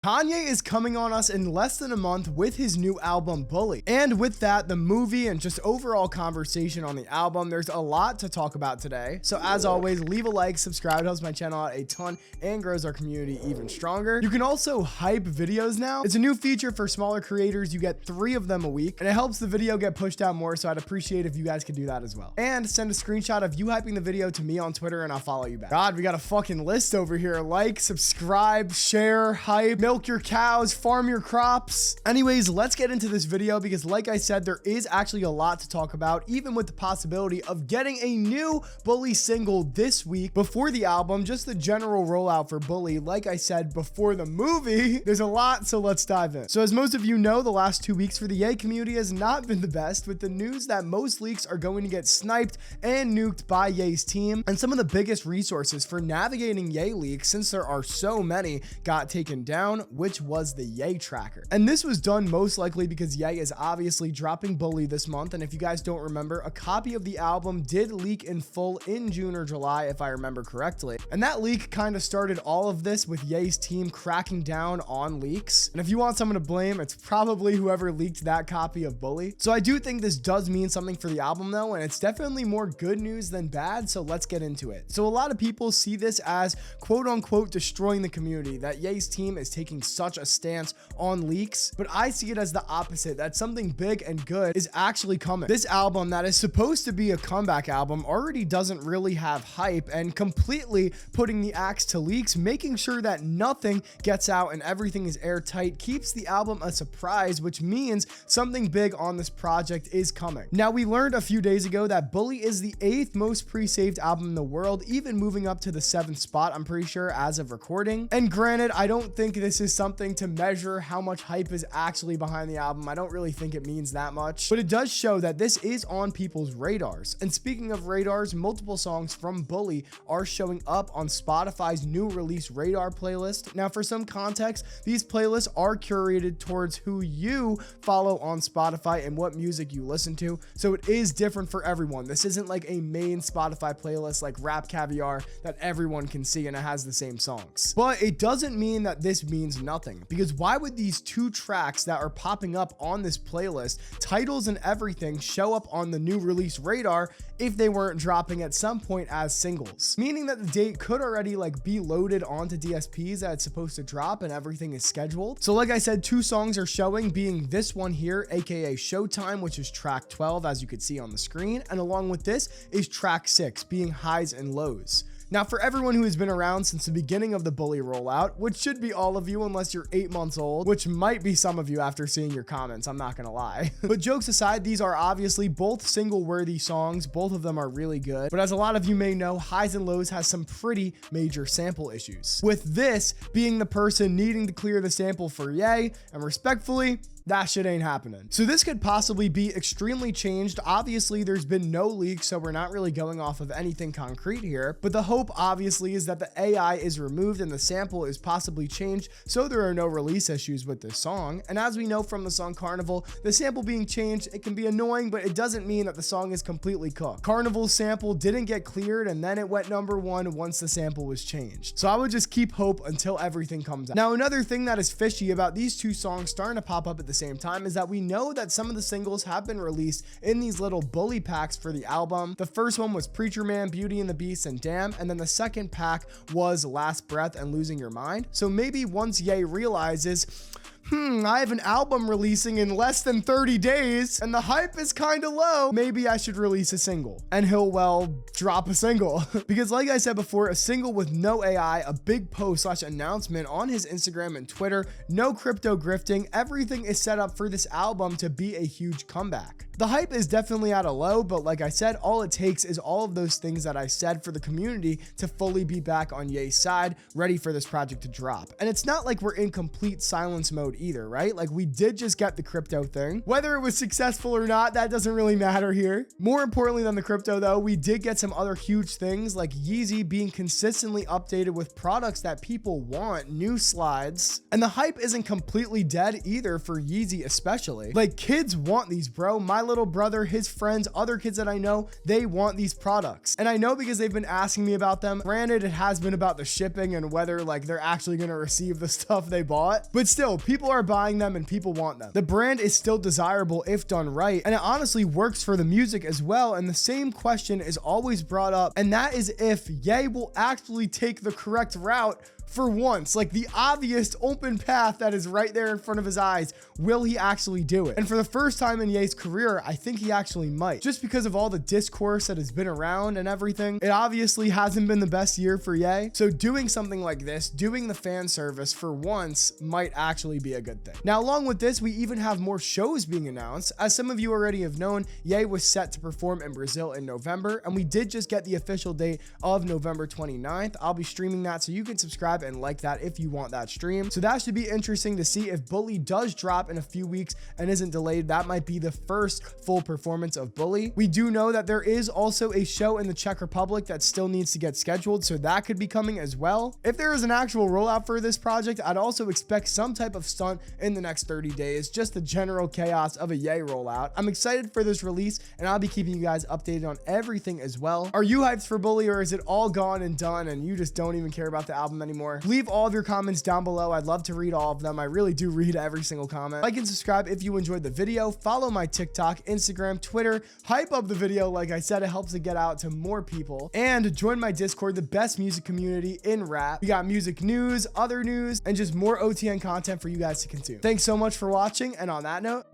Kanye is coming on us in less than a month with his new album Bully. And with that, the movie and just overall conversation on the album, there's a lot to talk about today. So as always, leave a like, subscribe, it helps my channel out a ton and grows our community even stronger. You can also hype videos now. It's a new feature for smaller creators. You get 3 of them a week and it helps the video get pushed out more. So I'd appreciate if you guys could do that as well. And send a screenshot of you hyping the video to me on Twitter and I'll follow you back. God, we got a fucking list over here. Like, subscribe, share, hype, milk your cows, farm your crops. Anyways, let's get into this video because like I said, there is actually a lot to talk about, even with the possibility of getting a new Bully single this week before the album, just the general rollout for Bully. Like I said, before the movie, there's a lot, so let's dive in. So as most of you know, the last 2 weeks for the Ye community has not been the best, with the news that most leaks are going to get sniped and nuked by Ye's team, and some of the biggest resources for navigating Ye leaks, since there are so many, got taken down, which was the Ye tracker. And this was done most likely because Ye is obviously dropping Bully this month, and if you guys don't remember, a copy of the album did leak in full in June or July, if I remember correctly. And that leak kind of started all of this, with Ye's team cracking down on leaks. And if you want someone to blame, it's probably whoever leaked that copy of Bully. So I do think this does mean something for the album though, and it's definitely more good news than bad, so let's get into it. So a lot of people see this as quote unquote destroying the community, that Ye's team is taking such a stance on leaks, but I see it as the opposite, that something big and good is actually coming. This album that is supposed to be a comeback album already doesn't really have hype, and completely putting the axe to leaks, making sure that nothing gets out and everything is airtight, keeps the album a surprise, which means something big on this project is coming. Now, we learned a few days ago that Bully is the 8th most pre-saved album in the world, even moving up to the 7th spot, I'm pretty sure, as of recording. And granted, I don't think this is something to measure how much hype is actually behind the album. I don't really think it means that much, but it does show that this is on people's radars. And speaking of radars, multiple songs from Bully are showing up on Spotify's new release radar playlist. Now, for some context, these playlists are curated towards who you follow on Spotify and what music you listen to, so it is different for everyone. This isn't like a main Spotify playlist like Rap Caviar that everyone can see and it has the same songs. But it doesn't mean that this means nothing, because why would these 2 tracks that are popping up on this playlist, titles and everything, show up on the new release radar if they weren't dropping at some point as singles? Meaning that the date could already be loaded onto DSPs that it's supposed to drop and everything is scheduled. So like I said, 2 songs are showing, being this one here, aka Showtime, which is track 12, as you could see on the screen, and along with this is track 6, being Highs and Lows. Now, for everyone who has been around since the beginning of the Bully rollout, which should be all of you unless you're 8 months old, which might be some of you after seeing your comments, I'm not gonna lie. But jokes aside, these are obviously both single-worthy songs. Both of them are really good. But as a lot of you may know, Highs and Lows has some pretty major sample issues, with this being the person needing to clear the sample for Ye, and respectfully, that shit ain't happening. So this could possibly be extremely changed. Obviously, there's been no leaks, so we're not really going off of anything concrete here, but the hope obviously is that the AI is removed and the sample is possibly changed, so there are no release issues with this song. And as we know from the song Carnival, the sample being changed, it can be annoying, but it doesn't mean that the song is completely cooked. Carnival's sample didn't get cleared, and then it went #1 once the sample was changed. So I would just keep hope until everything comes out. Now, another thing that is fishy about these 2 songs starting to pop up at the same time is that we know that some of the singles have been released in these little Bully packs for the album. The first one was Preacher Man, Beauty and the Beast, and Damn, and then the second pack was Last Breath and Losing Your Mind. So maybe once Ye realizes, I have an album releasing in less than 30 days and the hype is kind of low, maybe I should release a single. And he'll, well, drop a single. Because like I said before, a single with no AI, a big post / announcement on his Instagram and Twitter, no crypto grifting, everything is set up for this album to be a huge comeback. The hype is definitely at a low, but like I said, all it takes is all of those things that I said for the community to fully be back on Ye's side, ready for this project to drop. And it's not like we're in complete silence mode either, right? Like, we did just get the crypto thing. Whether it was successful or not, that doesn't really matter here. More importantly than the crypto though, we did get some other huge things, like Yeezy being consistently updated with products that people want, new slides, and the hype isn't completely dead either for Yeezy especially. Like, kids want these, bro. My little brother, his friends, other kids that I know, they want these products. And I know because they've been asking me about them. Granted, it has been about the shipping and whether like they're actually going to receive the stuff they bought, but still, people are buying them and people want them. The brand is still desirable if done right, and it honestly works for the music as well. And the same question is always brought up, and that is if Ye will actually take the correct route for once, like the obvious open path that is right there in front of his eyes. Will he actually do it? And for the first time in Ye's career, I think he actually might, just because of all the discourse that has been around and everything. It obviously hasn't been the best year for Ye, so doing something like this, doing the fan service for once, might actually be a good thing. Now, along with this, we even have more shows being announced. As some of you already have known, Ye was set to perform in Brazil in November, and we did just get the official date of November 29th. I'll be streaming that, so you can subscribe and like that if you want that stream. So that should be interesting to see if Bully does drop in a few weeks and isn't delayed. That might be the first full performance of Bully. We do know that there is also a show in the Czech Republic that still needs to get scheduled, so that could be coming as well. If there is an actual rollout for this project, I'd also expect some type of stunt in the next 30 days, just the general chaos of a Ye rollout. I'm excited for this release, and I'll be keeping you guys updated on everything as well. Are you hyped for Bully, or is it all gone and done and you just don't even care about the album anymore? Leave all of your comments down below. I'd love to read all of them. I really do read every single comment. Like and subscribe if you enjoyed the video. Follow my TikTok, Instagram, Twitter. Hype up the video. Like I said, it helps it get out to more people. And join my Discord, the best music community in rap. We got music news, other news, and just more OTN content for you guys to consume. Thanks so much for watching, and on that note,